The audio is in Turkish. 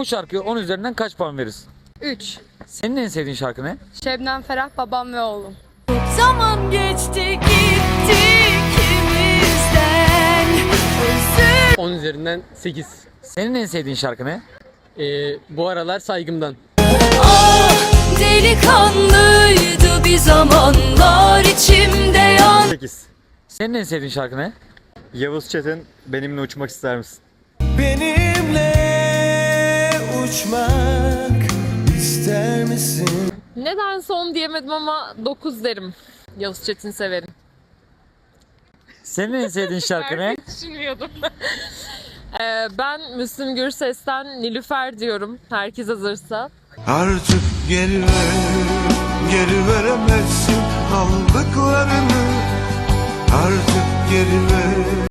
Bu şarkıya 10 üzerinden kaç puan verirsin? 3. Senin en sevdiğin şarkı ne? Şebnem Ferah, Babam ve Oğlum. Zaman geçti gitti ikimizden. 10 üzerinden 8. Senin en sevdiğin şarkı ne? Bu aralar Saygımdan. Ah delikanlıydı bir zamanlar içimde yan. 8. Senin en sevdiğin şarkı ne? Yavuz Çetin, benimle uçmak ister misin? Benimle uçmak ister misin? Neden son diyemedim ama 9 derim. Yavuz Çetin severim. Senin en sevdiğin şarkı ne? Düşünmüyordum. Ben Müslüm Gürses'ten Nilüfer diyorum. Herkes hazırsa. Artık geri veremezsin aldıklarını. Artık geri ver.